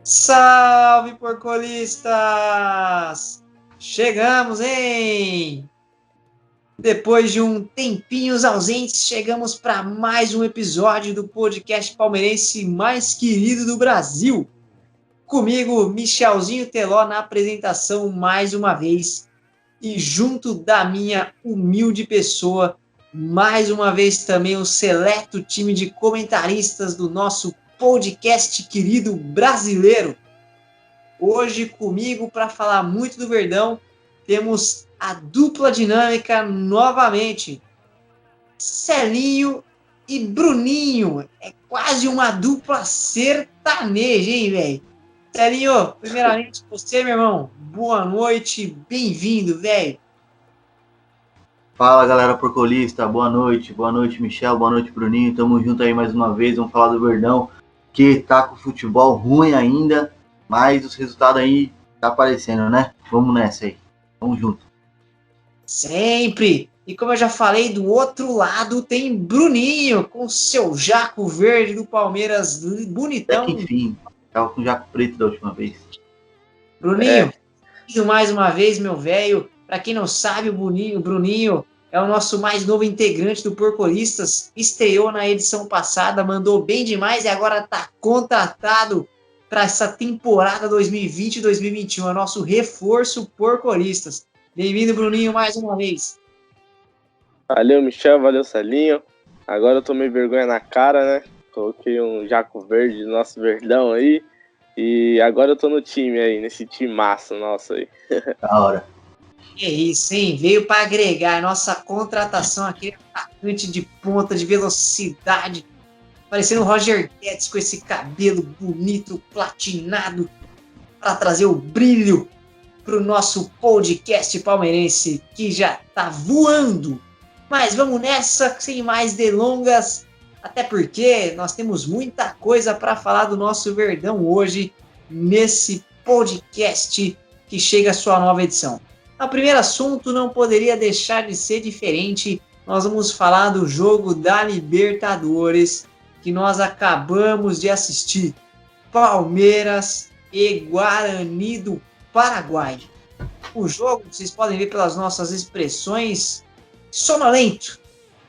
Salve, porcolistas! Chegamos, hein? Depois de um tempinhos ausentes, chegamos para mais um episódio do podcast palmeirense mais querido do Brasil. Comigo, Michelzinho Teló na apresentação mais uma vez. E junto da minha humilde pessoa, mais uma vez também o seleto time de comentaristas do nosso podcast querido brasileiro. Hoje comigo para falar muito do Verdão, temos a dupla dinâmica novamente. Celinho e Bruninho. É quase uma dupla sertaneja, hein, velho? Celinho, primeiramente você, meu irmão, boa noite, bem-vindo, velho. Fala, galera porcolista, boa noite, Michel, boa noite, Bruninho, tamo junto aí mais uma vez, vamos falar do Verdão, que tá com o futebol ruim ainda, mas os resultados aí tá aparecendo, né? Vamos nessa aí, vamos junto. Sempre! E como eu já falei, do outro lado tem Bruninho, com seu jaco verde do Palmeiras bonitão. Até que enfim, tava com o jaco preto da última vez. Bruninho, mais uma vez, meu velho. Para quem não sabe, o Bruninho é o nosso mais novo integrante do Porcolistas. Estreou na edição passada, mandou bem demais e agora está contratado para essa temporada 2020-2021. É nosso reforço Porcolistas. Bem-vindo, Bruninho, mais uma vez. Valeu, Michel, valeu, Celinho. Agora eu tomei vergonha na cara, né? Coloquei um jaco verde no nosso Verdão aí. E agora eu tô no time aí, nesse time massa nosso aí. Da hora. Que isso, hein? Veio para agregar nossa contratação aqui, atacante de ponta, de velocidade, parecendo o Roger Guedes com esse cabelo bonito, platinado, para trazer o brilho para o nosso podcast palmeirense, que já tá voando. Mas vamos nessa, sem mais delongas, até porque nós temos muita coisa para falar do nosso Verdão hoje, nesse podcast que chega à sua nova edição. O primeiro assunto não poderia deixar de ser diferente. Nós vamos falar do jogo da Libertadores que nós acabamos de assistir. Palmeiras e Guarani do Paraguai. O jogo, vocês podem ver pelas nossas expressões, sonolento.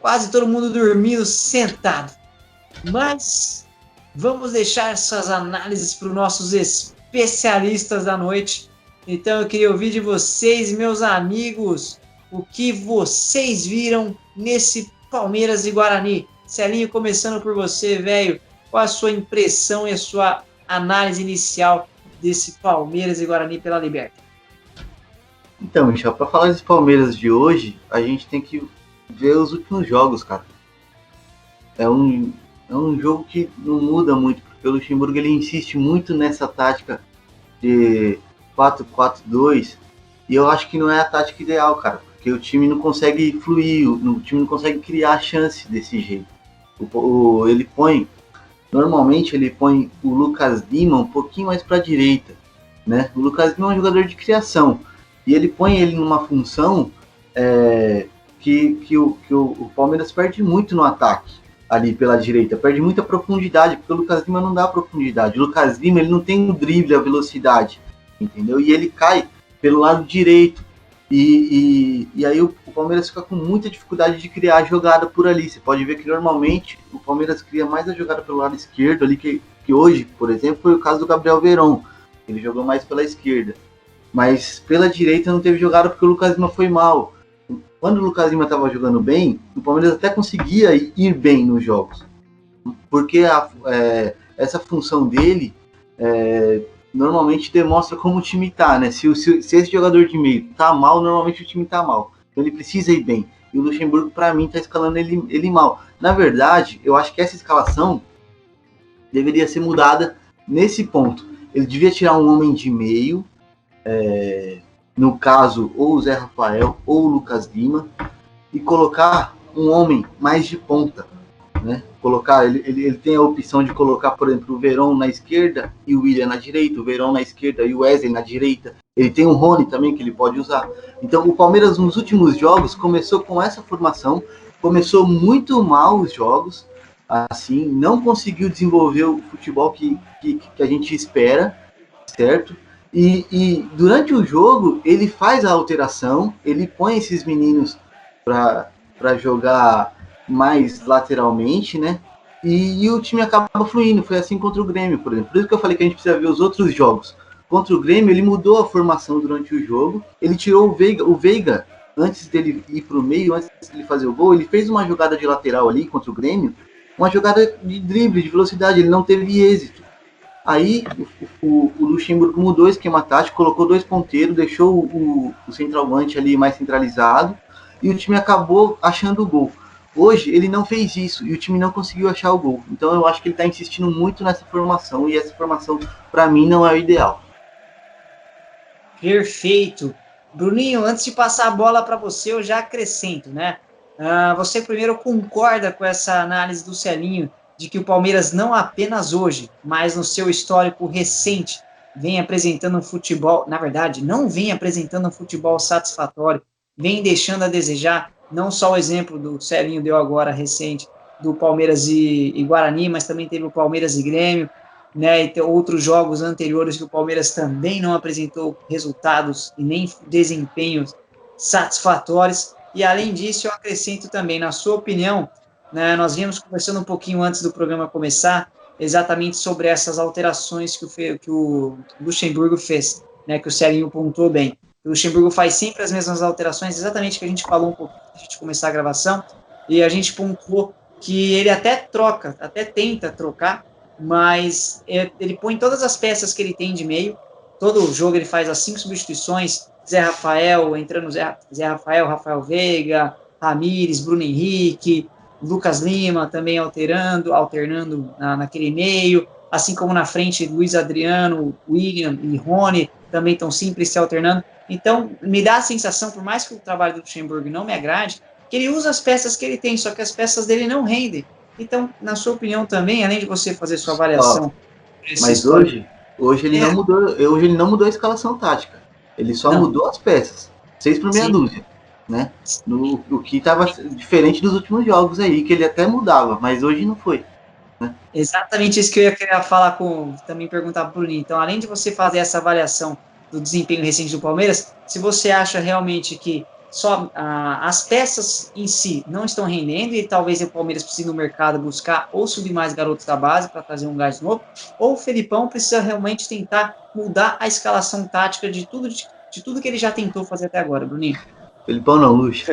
Quase todo mundo dormindo sentado. Mas vamos deixar essas análises para os nossos especialistas da noite. Então eu queria ouvir de vocês, meus amigos, o que vocês viram nesse Palmeiras e Guarani. Celinho, começando por você, velho, qual a sua impressão e a sua análise inicial desse Palmeiras e Guarani pela Libertadores? Então, Michel, para falar desse Palmeiras de hoje, a gente tem que ver os últimos jogos, cara. É um jogo que não muda muito, porque o Luxemburgo ele insiste muito nessa tática de 4-4-2, e eu acho que não é a tática ideal, cara, porque o time não consegue fluir, o time não consegue criar chance desse jeito. Normalmente ele põe o Lucas Lima um pouquinho mais para a direita, né? O Lucas Lima é um jogador de criação, e ele põe ele numa função que o Palmeiras perde muito no ataque, ali pela direita, perde muita profundidade, porque o Lucas Lima não dá profundidade. O Lucas Lima ele não tem o drible, a velocidade, entendeu? E ele cai pelo lado direito. E aí o Palmeiras fica com muita dificuldade de criar a jogada por ali. Você pode ver que normalmente o Palmeiras cria mais a jogada pelo lado esquerdo ali, que hoje, por exemplo, foi o caso do Gabriel Veron. Ele jogou mais pela esquerda. Mas pela direita não teve jogada porque o Lucas Lima foi mal. Quando o Lucas Lima estava jogando bem, o Palmeiras até conseguia ir bem nos jogos. Porque essa função dele normalmente demonstra como o time tá, né? Se esse jogador de meio tá mal, normalmente o time tá mal. Então ele precisa ir bem. E o Luxemburgo, para mim, tá escalando ele mal. Na verdade, eu acho que essa escalação deveria ser mudada nesse ponto. Ele devia tirar um homem de meio, no caso, ou o Zé Rafael, ou o Lucas Lima, e colocar um homem mais de ponta, né? Ele tem a opção de colocar, por exemplo, o Veron na esquerda e o William na direita, o Veron na esquerda e o Wesley na direita. Ele tem o Rony também que ele pode usar. Então o Palmeiras nos últimos jogos começou com essa formação, começou muito mal os jogos, assim, não conseguiu desenvolver o futebol que a gente espera, certo? E durante o jogo ele faz a alteração, ele põe esses meninos para jogar mais lateralmente, né? E o time acaba fluindo. Foi assim contra o Grêmio, por exemplo. Por isso que eu falei que a gente precisa ver os outros jogos. Contra o Grêmio, ele mudou a formação durante o jogo. Ele tirou o Veiga antes dele ir para o meio, antes dele fazer o gol. Ele fez uma jogada de lateral ali contra o Grêmio, uma jogada de drible, de velocidade. Ele não teve êxito. Aí o Luxemburgo mudou o esquema tático, colocou 2 ponteiros, deixou o centroavante ali mais centralizado e o time acabou achando o gol. Hoje ele não fez isso e o time não conseguiu achar o gol. Então eu acho que ele está insistindo muito nessa formação e essa formação para mim não é o ideal. Perfeito. Bruninho, antes de passar a bola para você, eu já acrescento, né? Você primeiro concorda com essa análise do Celinho de que o Palmeiras não apenas hoje, mas no seu histórico recente, vem apresentando um futebol, na verdade, não vem apresentando um futebol satisfatório, vem deixando a desejar, não só o exemplo do Celinho deu agora recente, do Palmeiras e Guarani, mas também teve o Palmeiras e Grêmio, né, e tem outros jogos anteriores que o Palmeiras também não apresentou resultados e nem desempenhos satisfatórios. E além disso, eu acrescento também, na sua opinião, né, nós vínhamos conversando um pouquinho antes do programa começar, exatamente sobre essas alterações que o Luxemburgo fez, né, que o Celinho pontuou bem. O Luxemburgo faz sempre as mesmas alterações, exatamente o que a gente falou um pouco antes de começar a gravação, e a gente pontuou que ele até troca, até tenta trocar, mas ele põe todas as peças que ele tem de meio, todo jogo ele faz as 5 substituições, Zé Rafael, entrando Zé Rafael, Rafael Veiga, Ramires, Bruno Henrique, Lucas Lima também alternando naquele meio, assim como na frente Luiz Adriano, William e Rony também estão sempre se alternando. Então, me dá a sensação, por mais que o trabalho do Luxemburgo não me agrade, que ele usa as peças que ele tem, só que as peças dele não rendem. Então, na sua opinião também, além de você fazer sua avaliação, mas hoje ele não mudou a escalação tática. Ele só mudou as peças. 6 por meia dúzia, né? O que estava diferente dos últimos jogos aí, que ele até mudava, mas hoje não foi. Né? Exatamente isso que eu ia querer falar também perguntar para o Bruninho. Então, além de você fazer essa avaliação do desempenho recente do Palmeiras, se você acha realmente que só as peças em si não estão rendendo e talvez o Palmeiras precise no mercado buscar ou subir mais garotos da base para trazer um gás novo, ou o Felipão precisa realmente tentar mudar a escalação tática de tudo que ele já tentou fazer até agora, Bruninho. Felipão não, Luxo.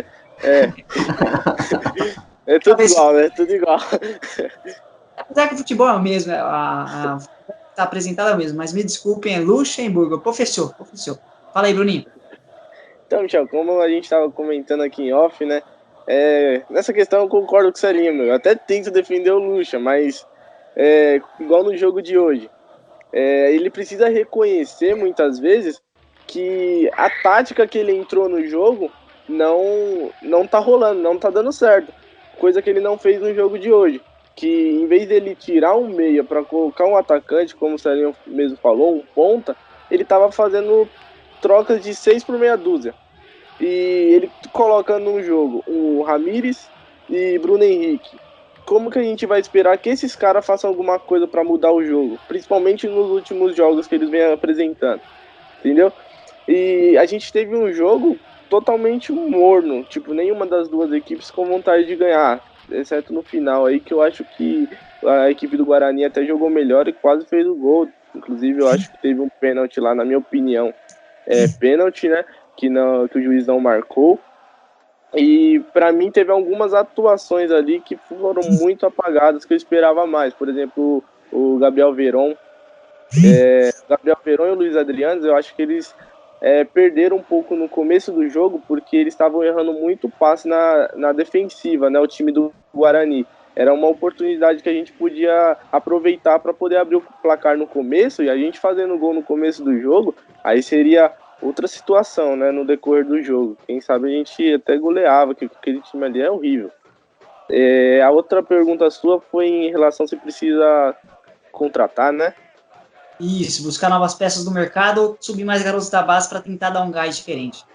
É tudo igual, né? Tudo igual. Apesar que o futebol é o mesmo, tá apresentado mesmo, mas me desculpem, é Luxemburgo, professor. Fala aí, Bruninho. Então, Michel, como a gente estava comentando aqui em off, né? Nessa questão eu concordo com o Celinho, meu. Eu até tento defender o Luxa, mas igual no jogo de hoje, ele precisa reconhecer muitas vezes que a tática que ele entrou no jogo não tá rolando, não tá dando certo. Coisa que ele não fez no jogo de hoje. Que em vez dele tirar um meia para colocar um atacante, como o Celinho mesmo falou, um ponta, ele tava fazendo trocas de 6 por meia dúzia. E ele coloca no jogo o Ramires e Bruno Henrique. Como que a gente vai esperar que esses caras façam alguma coisa para mudar o jogo? Principalmente nos últimos jogos que eles vêm apresentando. Entendeu? E a gente teve um jogo totalmente morno. Tipo, nenhuma das duas equipes com vontade de ganhar. Exceto no final aí, que eu acho que a equipe do Guarani até jogou melhor e quase fez o gol. Inclusive, eu acho que teve um pênalti lá, na minha opinião. Pênalti, né? Que o juiz não marcou. E para mim teve algumas atuações ali que foram muito apagadas, que eu esperava mais. Por exemplo, o Gabriel Veron. Gabriel Veron e o Luiz Adriano, eu acho que eles perderam um pouco no começo do jogo, porque eles estavam errando muito passe na defensiva, né? O time do Guarani. Era uma oportunidade que a gente podia aproveitar para poder abrir o placar no começo, e a gente fazendo gol no começo do jogo, aí seria outra situação, né, no decorrer do jogo. Quem sabe a gente até goleava, que aquele time ali é horrível. A outra pergunta sua foi em relação se precisa contratar, né? Isso, buscar novas peças do mercado ou subir mais garotos da base para tentar dar um gás diferente.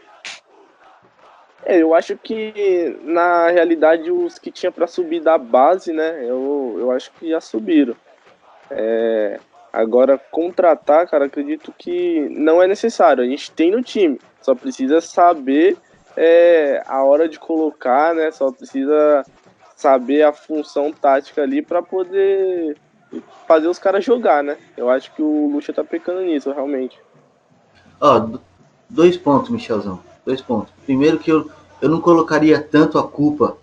Eu acho que, na realidade, os que tinha para subir da base, né, eu acho que já subiram. Agora, contratar, cara, acredito que não é necessário. A gente tem no time, só precisa saber a hora de colocar, né, só precisa saber a função tática ali para poder fazer os caras jogar, né. Eu acho que o Lucha tá pecando nisso, realmente. Ó, 2 pontos, Michelzão. 2 pontos. Primeiro que eu não colocaria tanto a culpa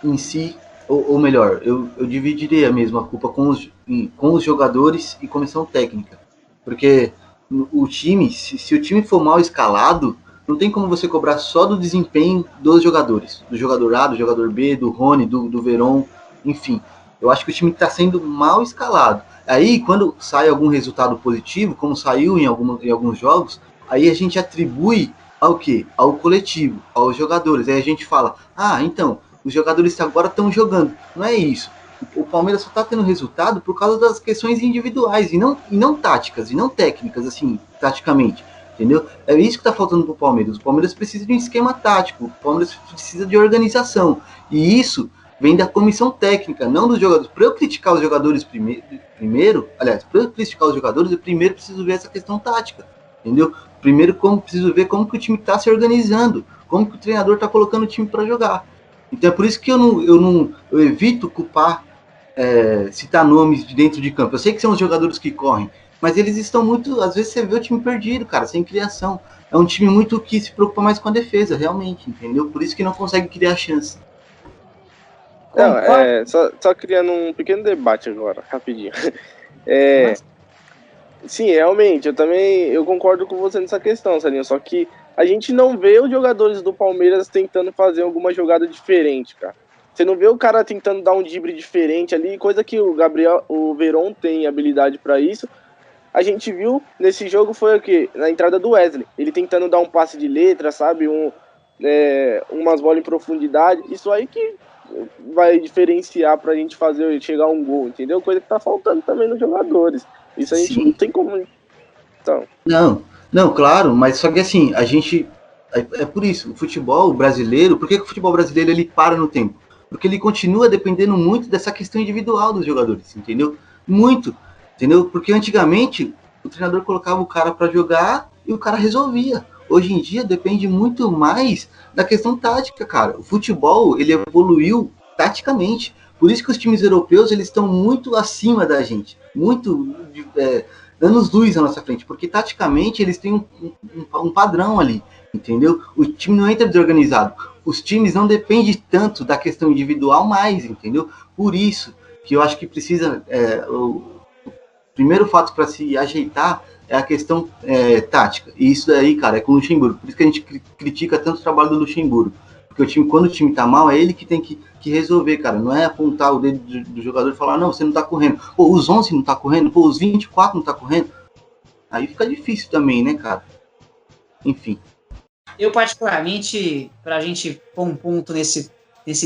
em si, ou melhor, eu dividiria mesmo a culpa com os jogadores e comissão técnica. Porque o time, se o time for mal escalado, não tem como você cobrar só do desempenho dos jogadores. Do jogador A, do jogador B, do Rony, do Veron, enfim. Eu acho que o time está sendo mal escalado. Aí, quando sai algum resultado positivo, como saiu em alguns jogos, aí a gente atribui ao quê? Ao coletivo, aos jogadores. Aí a gente fala, então, os jogadores agora estão jogando. Não é isso. O Palmeiras só está tendo resultado por causa das questões individuais e não táticas, e não técnicas, assim, taticamente. Entendeu? É isso que está faltando para o Palmeiras. O Palmeiras precisa de um esquema tático, o Palmeiras precisa de organização. E isso vem da comissão técnica, não dos jogadores. Para eu criticar os jogadores primeiro, aliás, para eu criticar os jogadores, eu primeiro preciso ver essa questão tática. Entendeu? Primeiro, preciso ver como que o time está se organizando, como que o treinador está colocando o time para jogar. Então é por isso que eu evito culpar, citar nomes de dentro de campo. Eu sei que são os jogadores que correm, mas eles estão muito. Às vezes você vê o time perdido, cara, sem criação. É um time muito que se preocupa mais com a defesa, realmente, entendeu? Por isso que não consegue criar chance. Não, só criando um pequeno debate agora, rapidinho. Sim, realmente, eu concordo com você nessa questão, Salinho, só que a gente não vê os jogadores do Palmeiras tentando fazer alguma jogada diferente, cara. Você não vê o cara tentando dar um drible diferente ali, coisa que o Veron tem habilidade para isso. A gente viu nesse jogo foi o quê? Na entrada do Wesley, ele tentando dar um passe de letra, sabe, umas bolas em profundidade, isso aí que vai diferenciar pra gente chegar a um gol, entendeu? Coisa que tá faltando também nos jogadores. Isso a gente não tem como. Então. Não, claro, mas só que assim, a gente. É por isso, o futebol brasileiro, por que o futebol brasileiro ele para no tempo? Porque ele continua dependendo muito dessa questão individual dos jogadores, entendeu? Muito, entendeu? Porque antigamente o treinador colocava o cara para jogar e o cara resolvia. Hoje em dia depende muito mais da questão tática, cara. O futebol ele evoluiu taticamente. Por isso que os times europeus eles estão muito acima da gente, muito anos-luz à nossa frente, porque taticamente eles têm um padrão ali, entendeu? O time não entra desorganizado. Os times não dependem tanto da questão individual mais, entendeu? Por isso que eu acho que precisa. O primeiro fato para se ajeitar é a questão tática. E isso daí, cara, é com o Luxemburgo. Por isso que a gente critica tanto o trabalho do Luxemburgo. Porque quando o time tá mal, é ele que tem que resolver, cara. Não é apontar o dedo do jogador e falar, não, você não tá correndo. Pô, os 11 não tá correndo. Pô, os 24 não tá correndo. Aí fica difícil também, né, cara? Enfim. Eu, particularmente, pra gente pôr um ponto nesse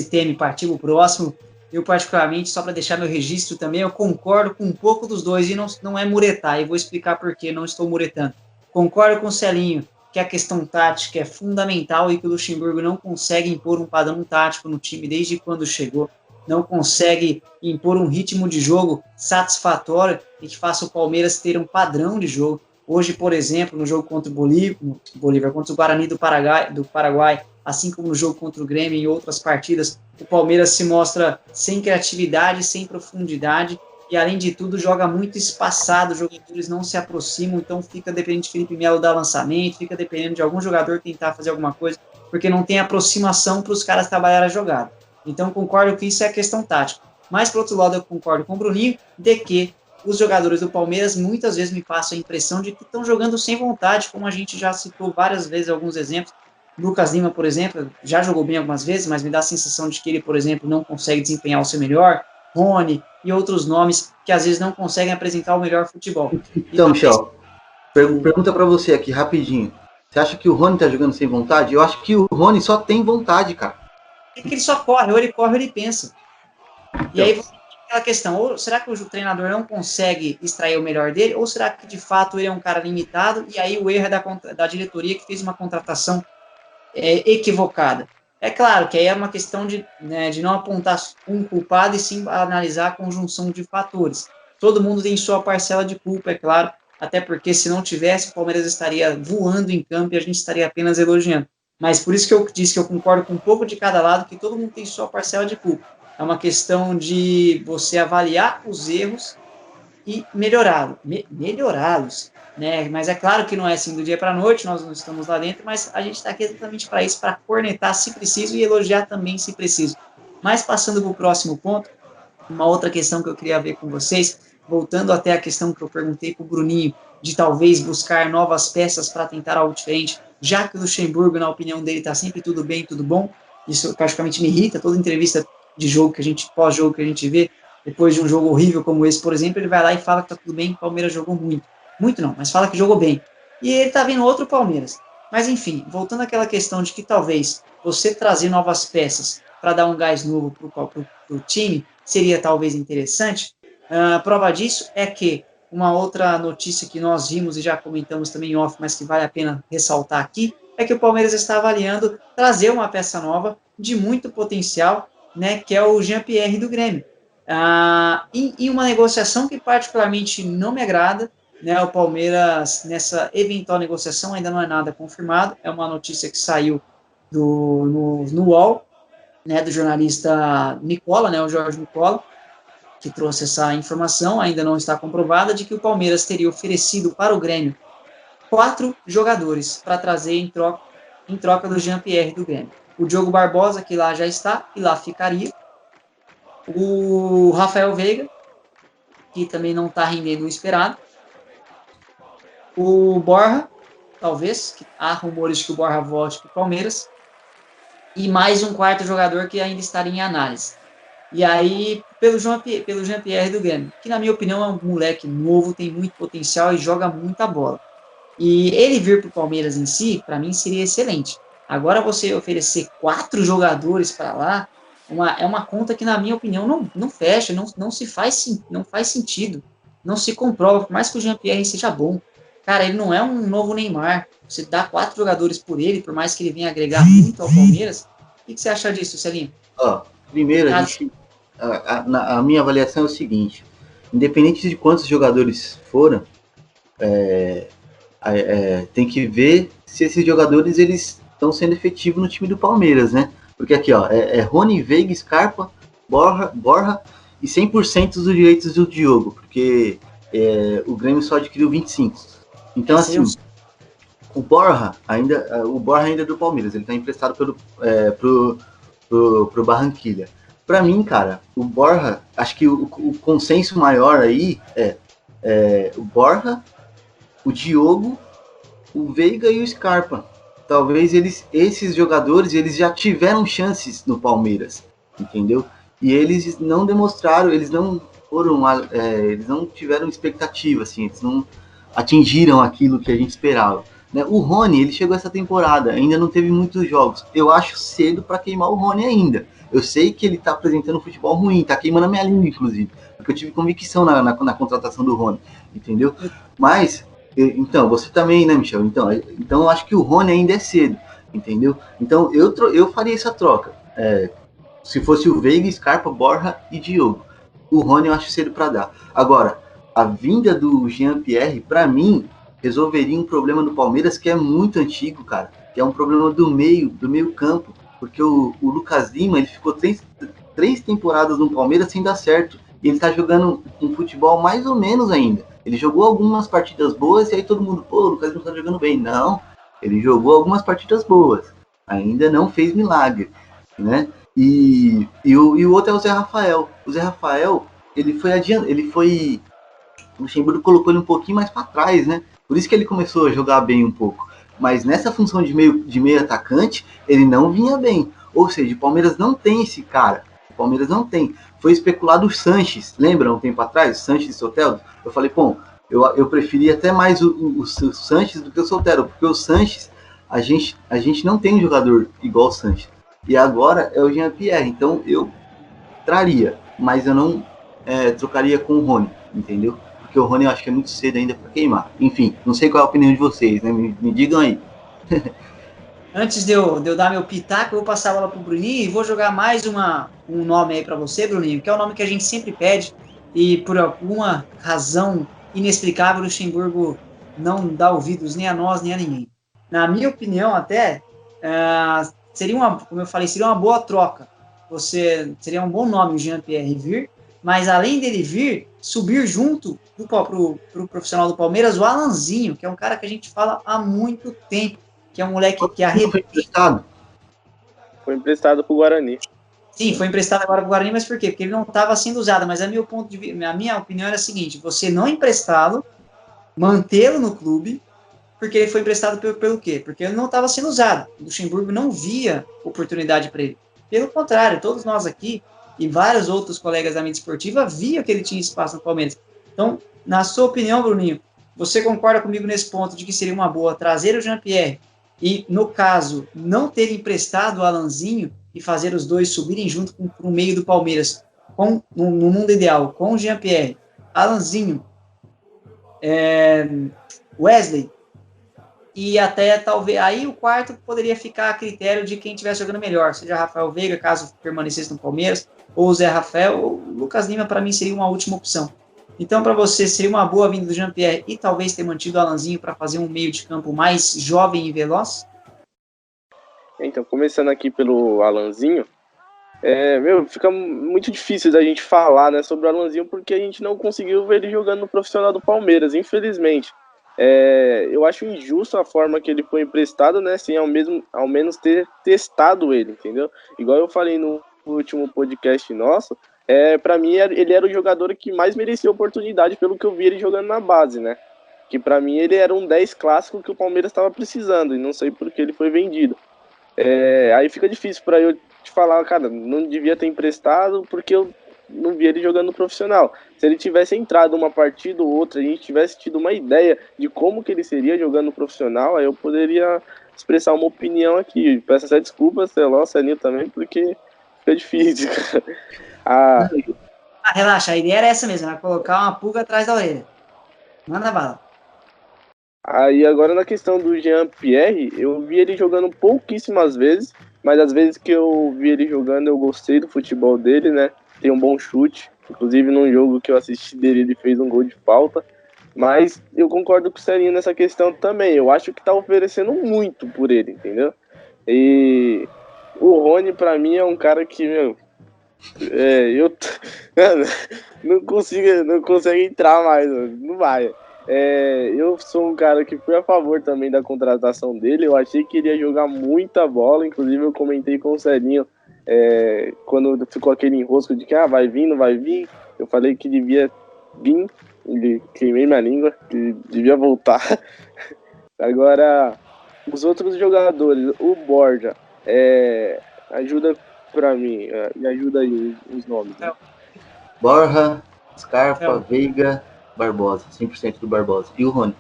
tema e partir pro próximo, eu, particularmente, só para deixar meu registro também, eu concordo com um pouco dos dois e não é muretar. E vou explicar por que não estou muretando. Concordo com o Celinho que a questão tática é fundamental e que o Luxemburgo não consegue impor um padrão tático no time desde quando chegou, não consegue impor um ritmo de jogo satisfatório e que faça o Palmeiras ter um padrão de jogo. Hoje, por exemplo, no jogo contra o Bolívar, contra o Guarani do Paraguai, assim como no jogo contra o Grêmio e em outras partidas, o Palmeiras se mostra sem criatividade, sem profundidade, e além de tudo joga muito espaçado, os jogadores não se aproximam, então fica dependendo de Felipe Melo dar lançamento, fica dependendo de algum jogador tentar fazer alguma coisa, porque não tem aproximação para os caras trabalhar a jogada. Então concordo que isso é questão tática. Mas, por outro lado, eu concordo com o Bruninho de que os jogadores do Palmeiras muitas vezes me passam a impressão de que estão jogando sem vontade, como a gente já citou várias vezes alguns exemplos. Lucas Lima, por exemplo, já jogou bem algumas vezes, mas me dá a sensação de que ele, por exemplo, não consegue desempenhar o seu melhor. Rony e outros nomes que às vezes não conseguem apresentar o melhor futebol. Então, Michel, pergunta para você aqui rapidinho. Você acha que o Rony tá jogando sem vontade? Eu acho que o Rony só tem vontade, cara. É que ele só corre, ou ele corre ou ele pensa. E aí aquela questão, ou será que o treinador não consegue extrair o melhor dele, ou será que de fato ele é um cara limitado e aí o erro é da diretoria que fez uma contratação equivocada. É claro que aí é uma questão de não apontar um culpado e sim analisar a conjunção de fatores. Todo mundo tem sua parcela de culpa, é claro, até porque se não tivesse, o Palmeiras estaria voando em campo e a gente estaria apenas elogiando. Mas por isso que eu disse que eu concordo com um pouco de cada lado, que todo mundo tem sua parcela de culpa. É uma questão de você avaliar os erros e melhorá-los, né? Mas é claro que não é assim do dia para a noite, nós não estamos lá dentro, mas a gente está aqui exatamente para isso, para cornetar se preciso e elogiar também se preciso. Mas passando para o próximo ponto, uma outra questão que eu queria ver com vocês, voltando até a questão que eu perguntei para o Bruninho, de talvez buscar novas peças para tentar algo diferente, já que o Luxemburgo, na opinião dele, está sempre tudo bem, tudo bom, isso praticamente me irrita, toda entrevista de jogo que a gente, pós-jogo que a gente vê, depois de um jogo horrível como esse, por exemplo, ele vai lá e fala que tá tudo bem, que o Palmeiras jogou muito. Muito não, mas fala que jogou bem. E ele tá vendo outro Palmeiras. Mas enfim, voltando àquela questão de que talvez você trazer novas peças para dar um gás novo pro time seria talvez interessante. Prova disso é que uma outra notícia que nós vimos e já comentamos também em off, mas que vale a pena ressaltar aqui, é que o Palmeiras está avaliando trazer uma peça nova de muito potencial, né, que é o Jean-Pierre do Grêmio. E uma negociação que particularmente não me agrada, né, o Palmeiras, nessa eventual negociação, ainda não é nada confirmado, é uma notícia que saiu no UOL, né, do jornalista Nicola, né, o Jorge Nicola, que trouxe essa informação, ainda não está comprovada, de que o Palmeiras teria oferecido para o Grêmio 4 jogadores para trazer em troca do Jean-Pierre do Grêmio. O Diogo Barbosa, que lá já está, e lá ficaria. O Rafael Veiga, que também não está rendendo o esperado. O Borja, talvez, que há rumores que o Borja volte para o Palmeiras. E mais um quarto jogador que ainda estaria em análise. E aí, pelo Jean-Pierre do Grêmio, que na minha opinião é um moleque novo, tem muito potencial e joga muita bola. E ele vir para o Palmeiras em si, para mim, seria excelente. Agora você oferecer 4 jogadores para lá, é uma conta que, na minha opinião, não fecha, não faz sentido, não se comprova, por mais que o Jean-Pierre seja bom. Cara, ele não é um novo Neymar. Você dá 4 jogadores por ele, por mais que ele venha agregar muito ao Palmeiras. O que você acha disso, Celinho? Primeiro, a minha avaliação é o seguinte: independente de quantos jogadores foram, tem que ver se esses jogadores eles estão sendo efetivos no time do Palmeiras, né? Porque aqui, Rony, Veiga, Scarpa, Borja e 100% dos direitos do Diogo, porque o Grêmio só adquiriu 25%. Então, assim, o Borja ainda é do Palmeiras, ele está emprestado pro Barranquilla. Para mim, cara, o Borja, acho que o consenso maior aí é o Borja, o Diogo, o Veiga e o Scarpa. Talvez esses jogadores eles já tiveram chances no Palmeiras, entendeu? E eles não demonstraram, eles não tiveram expectativa, assim, eles não atingiram aquilo que a gente esperava. Né? O Rony, ele chegou essa temporada, ainda não teve muitos jogos. Eu acho cedo para queimar o Rony ainda. Eu sei que ele tá apresentando um futebol ruim, tá queimando a minha língua, inclusive, porque eu tive convicção na contratação do Rony, entendeu? Mas, então, você também, né, Michel? Então eu acho que o Rony ainda é cedo, entendeu? Então, eu faria essa troca. Se fosse o Veiga, Scarpa, Borja e Diogo. O Rony eu acho cedo para dar. Agora, a vinda do Jean-Pierre, para mim, resolveria um problema do Palmeiras que é muito antigo, cara. Que é um problema do meio campo. Porque o Lucas Lima, ele ficou três temporadas no Palmeiras sem dar certo. E ele tá jogando um futebol mais ou menos ainda. Ele jogou algumas partidas boas e aí todo mundo, o Lucas Lima tá jogando bem. Não, ele jogou algumas partidas boas. Ainda não fez milagre, né? E o outro é o Zé Rafael. O Zé Rafael, o Luxemburgo colocou ele um pouquinho mais para trás, né? Por isso que ele começou a jogar bem um pouco. Mas nessa função de meio atacante, ele não vinha bem. Ou seja, o Palmeiras não tem esse cara. O Palmeiras não tem. Foi especulado o Sanches, lembra um tempo atrás? O Sanches e Soteldo? Eu falei, eu preferia até mais o Sanches do que o Soteldo, porque o Sanches, a gente não tem um jogador igual o Sanches. E agora é o Jean-Pierre, então eu traria, mas eu não trocaria com o Rony, entendeu? Porque o Rony eu acho que é muito cedo ainda para queimar. Enfim, não sei qual é a opinião de vocês, né? Me digam aí. antes de eu dar meu pitaco, eu vou passar a bola pro Bruninho e vou jogar mais um nome aí para você, Bruninho, que é o nome que a gente sempre pede e por alguma razão inexplicável o Luxemburgo não dá ouvidos nem a nós, nem a ninguém. Na minha opinião, até, seria como eu falei, seria uma boa troca. Seria um bom nome o Jean-Pierre vir, mas além dele vir, subir junto pro profissional do Palmeiras, o Alanzinho, que é um cara que a gente fala há muito tempo, que é um moleque que Foi emprestado? Foi emprestado pro Guarani. Sim, foi emprestado agora pro Guarani, mas por quê? Porque ele não estava sendo usado, mas a minha opinião era a seguinte, você não emprestá-lo, mantê-lo no clube, porque ele foi emprestado pelo quê? Porque ele não estava sendo usado. O Luxemburgo não via oportunidade para ele. Pelo contrário, todos nós aqui e vários outros colegas da mídia esportiva viam que ele tinha espaço no Palmeiras. Então, na sua opinião, Bruninho, você concorda comigo nesse ponto de que seria uma boa trazer o Jean-Pierre e, no caso, não ter emprestado o Alanzinho e fazer os dois subirem junto com o meio do Palmeiras, no mundo ideal, com o Jean-Pierre, Alanzinho, Wesley, e até talvez aí o quarto poderia ficar a critério de quem estiver jogando melhor, seja Rafael Veiga, caso permanecesse no Palmeiras, ou o Zé Rafael, ou o Lucas Lima, para mim seria uma última opção. Então, para você, seria uma boa vinda do Jean-Pierre e talvez ter mantido o Alanzinho para fazer um meio de campo mais jovem e veloz? Então, começando aqui pelo Alanzinho, fica muito difícil da gente falar, né, sobre o Alanzinho, porque a gente não conseguiu ver ele jogando no profissional do Palmeiras, infelizmente. Eu acho injusto a forma que ele foi emprestado, né, sem ao menos ter testado ele, entendeu? Igual eu falei no último podcast nosso, para mim ele era o jogador que mais merecia oportunidade pelo que eu vi ele jogando na base, né? Que para mim ele era um 10 clássico que o Palmeiras estava precisando, e não sei por que ele foi vendido. Aí fica difícil para eu te falar, cara, não devia ter emprestado porque eu não vi ele jogando no profissional. Se ele tivesse entrado uma partida ou outra, a gente tivesse tido uma ideia de como que ele seria jogando no profissional, aí eu poderia expressar uma opinião aqui. Peço até desculpas, Celó, Saninho também, porque fica difícil, cara. Relaxa, a ideia era essa mesmo, era colocar uma pulga atrás da orelha. Manda bala. Aí agora na questão do Jean-Pierre, eu vi ele jogando pouquíssimas vezes, mas as vezes que eu vi ele jogando eu gostei do futebol dele, né? Tem um bom chute, inclusive num jogo que eu assisti dele ele fez um gol de falta, mas eu concordo com o Serinho nessa questão também, eu acho que tá oferecendo muito por ele, entendeu? E o Rony pra mim é um cara que, eu não consegue entrar mais, não vai. Eu sou um cara que fui a favor também da contratação dele. Eu achei que ele ia jogar muita bola. Inclusive eu comentei com o Celinho quando ficou aquele enrosco de que vai vir, não vai vir. Eu falei que devia vir. Queimei minha língua, que devia voltar. Agora, os outros jogadores, o Borja, ajuda pra mim, me ajuda aí os nomes. Né? Borja, Scarpa, Veiga, Barbosa, 100% do Barbosa. E o Rony?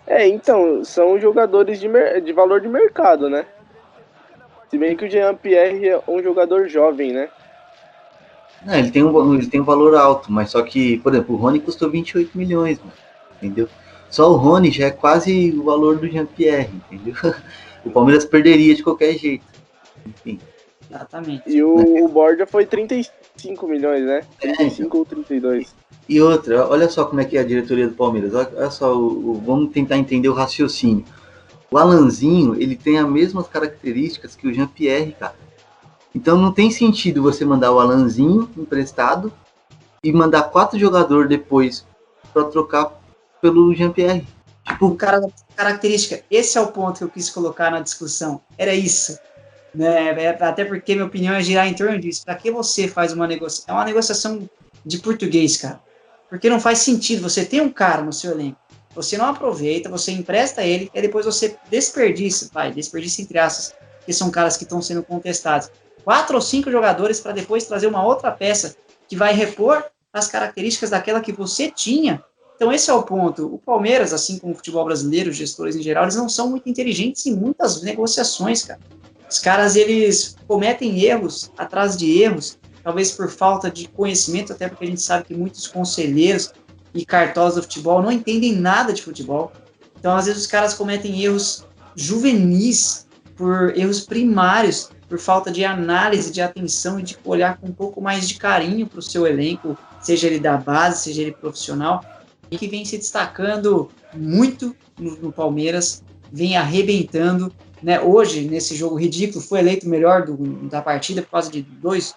Então, são jogadores de valor de mercado, né? Se bem que o Jean-Pierre é um jogador jovem, né? Não, ele tem um valor alto, mas só que, por exemplo, o Rony custou 28 milhões, mano, entendeu? Só o Rony já é quase o valor do Jean-Pierre, entendeu? O Palmeiras perderia de qualquer jeito. Enfim. Exatamente. E o Borja foi 35 milhões, né? 35 ou 32. E outra, olha só como é que é a diretoria do Palmeiras. Olha só, vamos tentar entender o raciocínio. O Alanzinho, ele tem as mesmas características que o Jean-Pierre, cara. Então não tem sentido você mandar o Alanzinho emprestado e mandar 4 jogadores depois para trocar pelo Jean-Pierre. Tipo, o cara da característica, esse é o ponto que eu quis colocar na discussão. Era isso. Né? Até porque minha opinião é girar em torno disso. Para que você faz uma negociação? É uma negociação de português, cara. Porque não faz sentido. Você tem um cara no seu elenco, você não aproveita, você empresta ele, e depois você desperdiça entre aspas, que são caras que estão sendo contestados. 4 ou 5 jogadores para depois trazer uma outra peça que vai repor as características daquela que você tinha. Então esse é o ponto. O Palmeiras, assim como o futebol brasileiro, os gestores em geral, eles não são muito inteligentes em muitas negociações, cara. Os caras, eles cometem erros atrás de erros, talvez por falta de conhecimento, até porque a gente sabe que muitos conselheiros e cartolas do futebol não entendem nada de futebol. Então, às vezes, os caras cometem erros juvenis, por erros primários, por falta de análise, de atenção e de olhar com um pouco mais de carinho para o seu elenco, seja ele da base, seja ele profissional, e que vem se destacando muito no Palmeiras, vem arrebentando, né? Hoje, nesse jogo ridículo, foi eleito o melhor da partida por causa de 2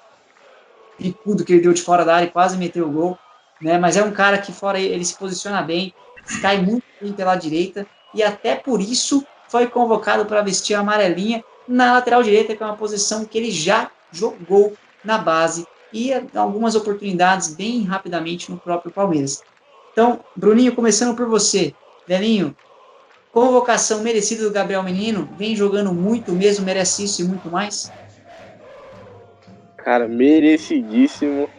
bicudo que ele deu de fora da área e quase meteu o gol, né? Mas é um cara que fora ele se posiciona bem, cai muito bem pela direita e até por isso foi convocado para vestir a amarelinha na lateral direita, que é uma posição que ele já jogou na base e algumas oportunidades bem rapidamente no próprio Palmeiras. Então, Bruninho, começando por você, Belinho, convocação merecida do Gabriel Menino, vem jogando muito mesmo, merece isso e muito mais? Cara, merecidíssimo.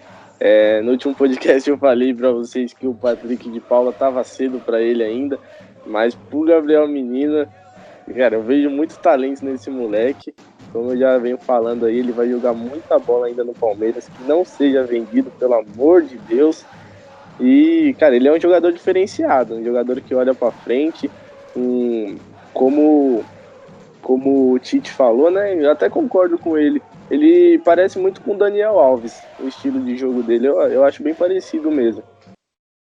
No último podcast eu falei pra vocês que o Patrick de Paula tava cedo pra ele ainda, mas pro Gabriel Menino, cara, eu vejo muito talento nesse moleque. Como eu já venho falando aí, ele vai jogar muita bola ainda no Palmeiras, que não seja vendido, pelo amor de Deus. E, cara, ele é um jogador diferenciado, um jogador que olha pra frente, como o Tite falou, né? Eu até concordo com ele. Ele parece muito com o Daniel Alves, o estilo de jogo dele. Eu acho bem parecido mesmo.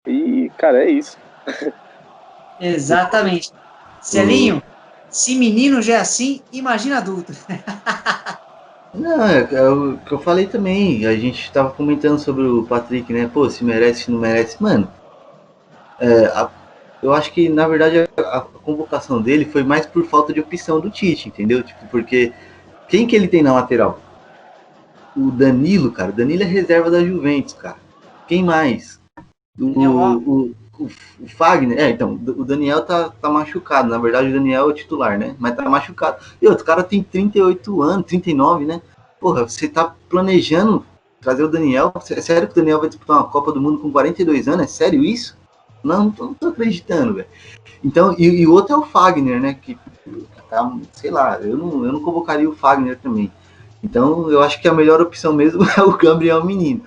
E, cara, é isso. Exatamente. Celinho, se menino já é assim, imagina adulto. Não, é o que eu falei também. A gente tava comentando sobre o Patrick, né? Pô, se merece, se não merece. Mano, eu acho que na verdade a convocação dele foi mais por falta de opção do Tite, entendeu? Tipo, porque quem que ele tem na lateral? O Danilo, cara. O Danilo é reserva da Juventus, cara. Quem mais? O Fagner, então, o Daniel tá machucado. Na verdade, o Daniel é o titular, né? Mas tá machucado. E outro cara tem 38 anos, 39, né? Porra, você tá planejando trazer o Daniel? É sério que o Daniel vai disputar uma Copa do Mundo com 42 anos? É sério isso? Não tô acreditando, velho. Então, e o outro é o Fagner, né? Que tá, sei lá, eu não convocaria o Fagner também. Então, eu acho que a melhor opção mesmo é o Gabriel Menino.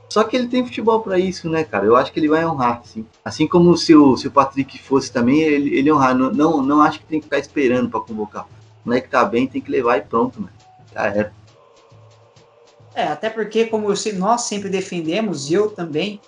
Só que ele tem futebol para isso, né, cara? Eu acho que ele vai honrar, sim. Assim como se o Patrick fosse também, ele honrar. Não acho que tem que ficar esperando para convocar. O moleque tá bem, tem que levar e pronto, mano. Já era. Até porque, como nós sempre defendemos, e eu também,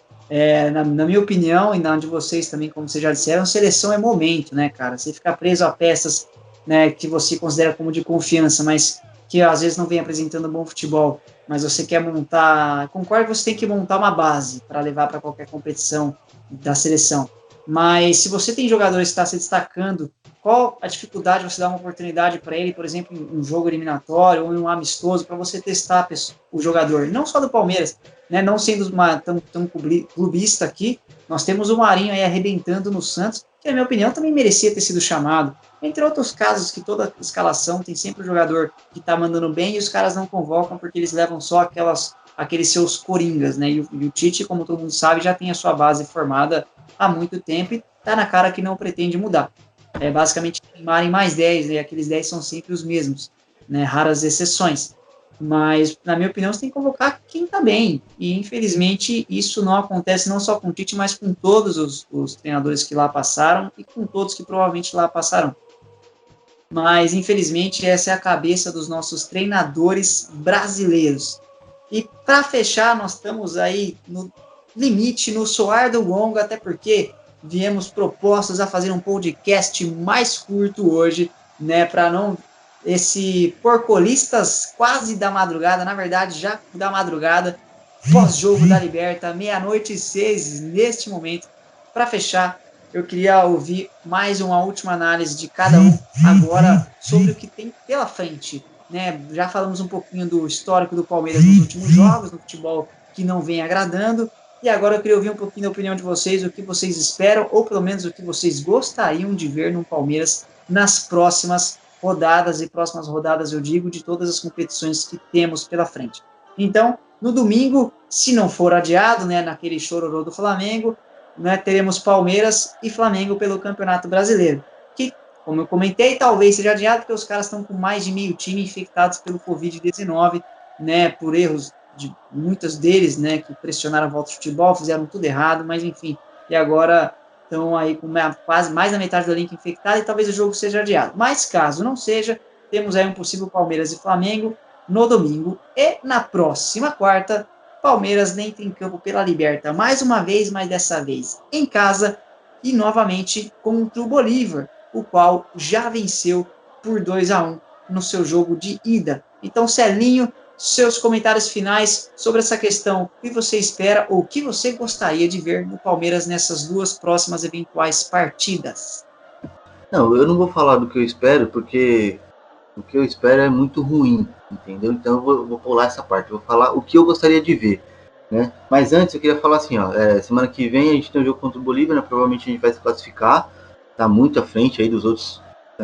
na minha opinião, e na de vocês também, como vocês já disseram, seleção é momento, né, cara? Você ficar preso a peças, né, que você considera como de confiança, mas que às vezes não vem apresentando bom futebol, mas você quer montar. Concordo que você tem que montar uma base para levar para qualquer competição da seleção. Mas se você tem jogadores que estão se destacando, qual a dificuldade de você dar uma oportunidade para ele, por exemplo, em um jogo eliminatório ou em um amistoso, para você testar o jogador, não só do Palmeiras, né, não sendo tão clubista aqui, nós temos o Marinho aí arrebentando no Santos, que na minha opinião também merecia ter sido chamado, entre outros casos que toda escalação tem sempre um jogador que está mandando bem e os caras não convocam porque eles levam só aqueles seus coringas, né, e o Tite, como todo mundo sabe, já tem a sua base formada há muito tempo e está na cara que não pretende mudar. É basicamente Neymar em mais 10, e aqueles 10 são sempre os mesmos, né, raras exceções. Mas, na minha opinião, você tem que convocar quem está bem. E, infelizmente, isso não acontece não só com o Tite, mas com todos os treinadores que lá passaram e com todos que provavelmente lá passarão. Mas, infelizmente, essa é a cabeça dos nossos treinadores brasileiros. E, para fechar, nós estamos aí no limite, no soar do gongo, até porque viemos propostas a fazer um podcast mais curto hoje, né, para não esse porcolistas quase da madrugada, na verdade já da madrugada, pós-jogo da Liberta, 00:06 neste momento. Para fechar, eu queria ouvir mais uma última análise de cada um agora sobre o que tem pela frente, né? Já falamos um pouquinho do histórico do Palmeiras nos últimos jogos, no futebol que não vem agradando. E agora eu queria ouvir um pouquinho da opinião de vocês, o que vocês esperam, ou pelo menos o que vocês gostariam de ver no Palmeiras nas próximas rodadas, e próximas rodadas eu digo, de todas as competições que temos pela frente. Então, no domingo, se não for adiado, né, naquele chororô do Flamengo, né, teremos Palmeiras e Flamengo pelo Campeonato Brasileiro, que, como eu comentei, talvez seja adiado, porque os caras estão com mais de meio time infectados pelo Covid-19, né, por erros de muitos deles, né, que pressionaram a volta do futebol, fizeram tudo errado, mas enfim, e agora estão aí com quase mais da metade do elenco infectado e talvez o jogo seja adiado. Mas caso não seja, temos aí um possível Palmeiras e Flamengo no domingo. E na próxima quarta, Palmeiras entra em campo pela Liberta mais uma vez, mas dessa vez em casa e novamente contra o Bolívar, o qual já venceu por 2-1 no seu jogo de ida. Então, Celinho, seus comentários finais sobre essa questão. O que você espera ou o que você gostaria de ver no Palmeiras nessas duas próximas eventuais partidas? Não, eu não vou falar do que eu espero, porque o que eu espero é muito ruim, entendeu? Então eu vou pular essa parte, eu vou falar o que eu gostaria de ver, né? Mas antes eu queria falar assim, ó, semana que vem a gente tem um jogo contra o Bolívar, né? Provavelmente a gente vai se classificar, tá muito à frente aí dos outros,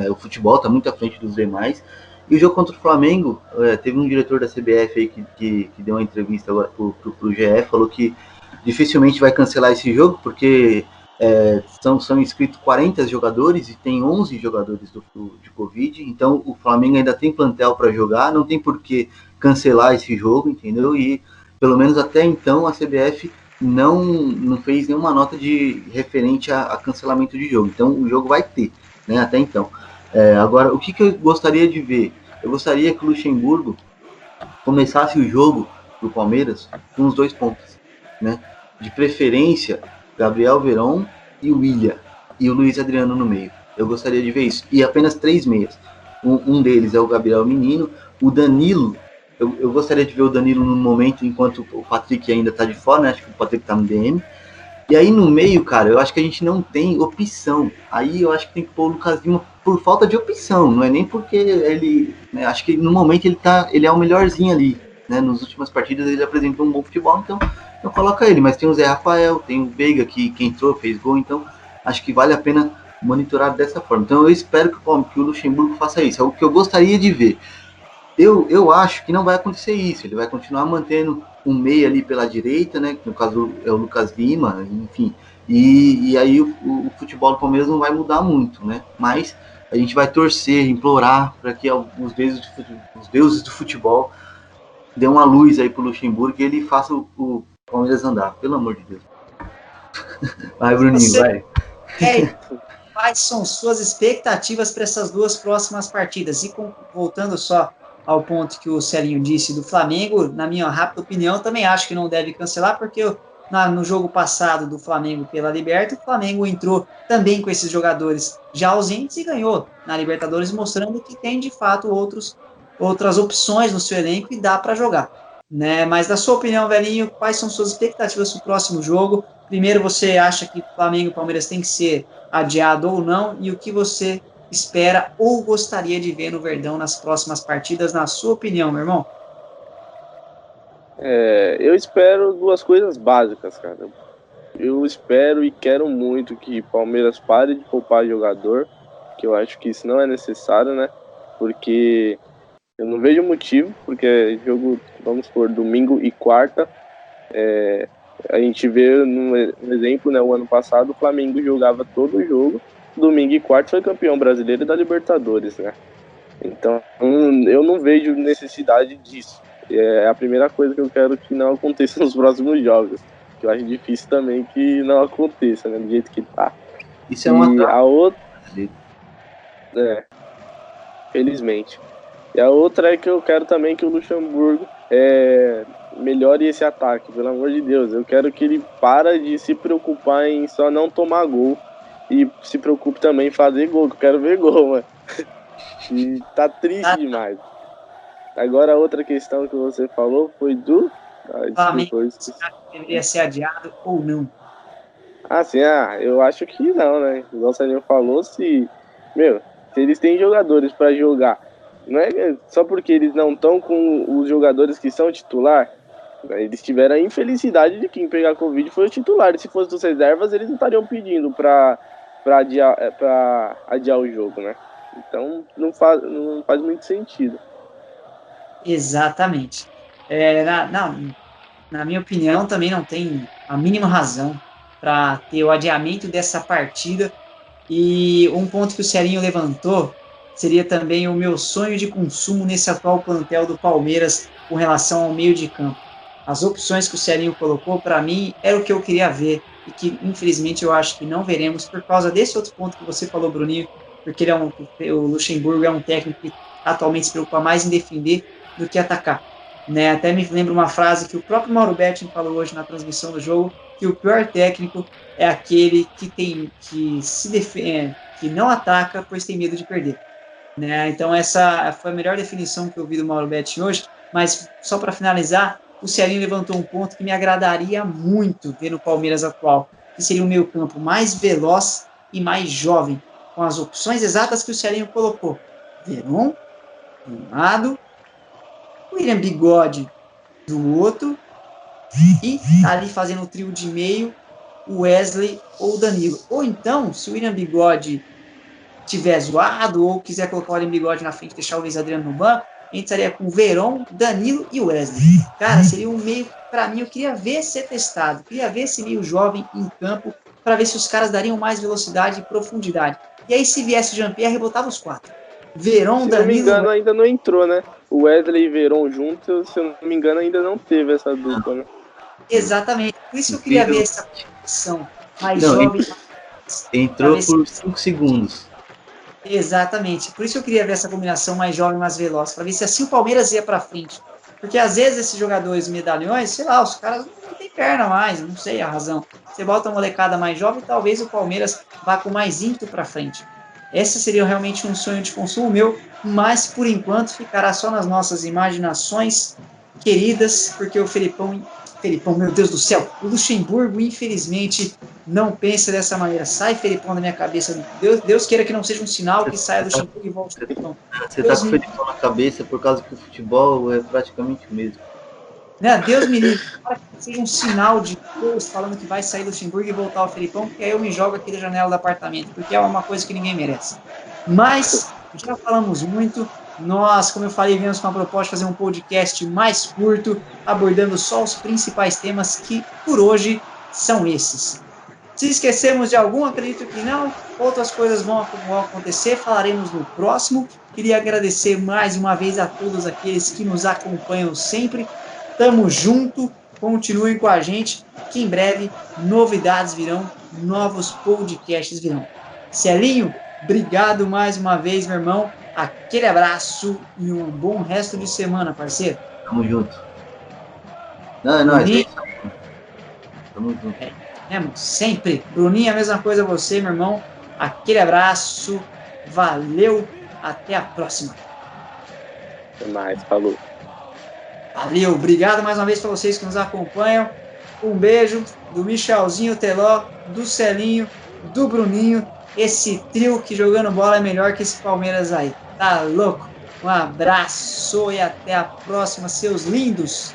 o futebol tá muito à frente dos demais. E o jogo contra o Flamengo, teve um diretor da CBF aí que deu uma entrevista agora pro GE, falou que dificilmente vai cancelar esse jogo, porque são inscritos 40 jogadores e tem 11 jogadores de Covid, então o Flamengo ainda tem plantel para jogar, não tem por que cancelar esse jogo, entendeu? E pelo menos até então a CBF não fez nenhuma nota de referente a cancelamento de jogo, então o jogo vai ter, né, até então. Agora, o que eu gostaria de ver? Eu gostaria que o Luxemburgo começasse o jogo do Palmeiras com os 2 pontos, né? De preferência, Gabriel Veron e o William, e o Luiz Adriano no meio. Eu gostaria de ver isso. E apenas 3 meias. Um deles é o Gabriel Menino, o Danilo, eu gostaria de ver o Danilo no momento enquanto o Patrick ainda está de fora, né? Acho que o Patrick está no DM. E aí no meio, cara, eu acho que a gente não tem opção. Aí eu acho que tem que pôr o Lucas Lima por falta de opção, não é nem porque ele, né, acho que no momento ele é o melhorzinho ali, né? Nas últimas partidas ele apresentou um bom futebol, então eu coloco ele, mas tem o Zé Rafael, tem o Veiga que entrou, fez gol, então acho que vale a pena monitorar dessa forma. Então eu espero que o Luxemburgo faça isso, é o que eu gostaria de ver. Eu acho que não vai acontecer isso, ele vai continuar mantendo um meia ali pela direita, né? Que no caso é o Lucas Lima, enfim. E aí o futebol do Palmeiras não vai mudar muito, né? Mas a gente vai torcer, implorar para que os deuses do futebol dê uma luz aí pro Luxemburgo e ele faça o Palmeiras andar, pelo amor de Deus. Vai, Bruninho, vai. Quais são suas expectativas para essas duas próximas partidas? E voltando só ao ponto que o Celinho disse do Flamengo, na minha rápida opinião, também acho que não deve cancelar, porque no jogo passado do Flamengo pela Liberta, o Flamengo entrou também com esses jogadores já ausentes e ganhou na Libertadores, mostrando que tem de fato outras opções no seu elenco e dá para jogar. Né? Mas na sua opinião, velhinho, quais são suas expectativas para o próximo jogo? Primeiro, você acha que Flamengo e Palmeiras tem que ser adiado ou não? E o que você espera ou gostaria de ver no Verdão nas próximas partidas, na sua opinião, meu irmão? Eu espero duas coisas básicas, cara. Eu espero e quero muito que Palmeiras pare de poupar jogador, que eu acho que isso não é necessário, né? Porque eu não vejo motivo, porque é jogo, vamos por domingo e quarta. A gente vê no exemplo, né, o ano passado o Flamengo jogava todo o jogo, domingo e quarta foi campeão brasileiro e da Libertadores, né? Então eu não vejo necessidade disso. É a primeira coisa que eu quero que não aconteça nos próximos jogos, que eu acho difícil também que não aconteça, né, do jeito que tá. Isso é uma a outra, felizmente. E a outra é que eu quero também que o Luxemburgo melhore esse ataque, pelo amor de Deus. Eu quero que ele para de se preocupar em só não tomar gol e se preocupe também em fazer gol, que eu quero ver gol, mano. E tá triste demais. Agora a outra questão que você falou foi do... Flamengo deveria ser adiado ou não? Sim, eu acho que não, né? Igual o Saninho falou, se eles têm jogadores pra jogar, não é só porque eles não estão com os jogadores que são titular, né? Eles tiveram a infelicidade de quem pegar Covid foi o titular. E se fosse dos reservas, eles não estariam pedindo pra adiar o jogo, né? Então não faz muito sentido. Exatamente. Na minha opinião, também não tem a mínima razão para ter o adiamento dessa partida. E um ponto que o Celinho levantou seria também o meu sonho de consumo nesse atual plantel do Palmeiras com relação ao meio de campo. As opções que o Celinho colocou, para mim, era o que eu queria ver e que, infelizmente, eu acho que não veremos por causa desse outro ponto que você falou, Bruninho, porque o Luxemburgo é um técnico que atualmente se preocupa mais em defender do que atacar. Né? Até me lembro uma frase que o próprio Mauro Betting falou hoje na transmissão do jogo, que o pior técnico é aquele que não ataca, pois tem medo de perder. Né? Então essa foi a melhor definição que eu vi do Mauro Betting hoje, mas só para finalizar, o Celinho levantou um ponto que me agradaria muito ver no Palmeiras atual, que seria um meio campo mais veloz e mais jovem, com as opções exatas que o Celinho colocou. Veron, de um lado, William Bigode do outro, e ali fazendo o trio de meio, o Wesley ou o Danilo. Ou então, se o William Bigode tiver zoado ou quiser colocar o William Bigode na frente e deixar o Luiz Adriano no banco, a gente estaria com Veron, Danilo e Wesley. Cara, seria um meio, para mim, eu queria ver ser testado, queria ver esse meio jovem em campo, para ver se os caras dariam mais velocidade e profundidade. E aí, se viesse o Jean-Pierre, botava os 4. Veron, Se Danilo... não me engano, ainda não entrou, né? O Wesley e Veron juntos, se eu não me engano, ainda não teve essa dupla, né? Exatamente. Por isso eu queria ver essa posição mais jovem. Entrou por 5 segundos. Exatamente. Por isso eu queria ver essa combinação mais jovem, mais veloz, para ver se assim o Palmeiras ia para frente. Porque às vezes esses jogadores medalhões, sei lá, os caras não têm perna mais, não sei a razão. Você bota uma molecada mais jovem, talvez o Palmeiras vá com mais ímpeto para frente. Esse seria realmente um sonho de consumo meu, mas por enquanto ficará só nas nossas imaginações queridas, porque o Felipão, meu Deus do céu, o Luxemburgo, infelizmente, não pensa dessa maneira. Sai, Felipão, da minha cabeça. Deus queira que não seja um sinal que saia do Luxemburgo e volte o Felipão. Você tá com o Felipão na cabeça por causa que o futebol é praticamente o mesmo. Né? Deus me livre, que seja um sinal de Deus falando que vai sair do Luxemburgo e voltar ao Felipão, porque aí eu me jogo aqui da janela do apartamento, porque é uma coisa que ninguém merece. Mas, já falamos muito, nós, como eu falei, viemos com a proposta de fazer um podcast mais curto, abordando só os principais temas que, por hoje, são esses. Se esquecemos de algum, acredito que não, outras coisas vão acontecer, falaremos no próximo. Queria agradecer mais uma vez a todos aqueles que nos acompanham sempre. Tamo junto, continuem com a gente, que em breve novidades virão, novos podcasts virão. Celinho, obrigado mais uma vez, meu irmão. Aquele abraço e um bom resto de semana, parceiro. Tamo junto. Não, é nóis. Tamo junto. Sempre. Bruninho, a mesma coisa a você, meu irmão. Aquele abraço. Valeu. Até a próxima. Até mais. Falou. Valeu. Obrigado mais uma vez para vocês que nos acompanham. Um beijo do Michelzinho Teló, do Celinho, do Bruninho. Esse trio que jogando bola é melhor que esse Palmeiras aí. Tá louco? Um abraço e até a próxima, seus lindos.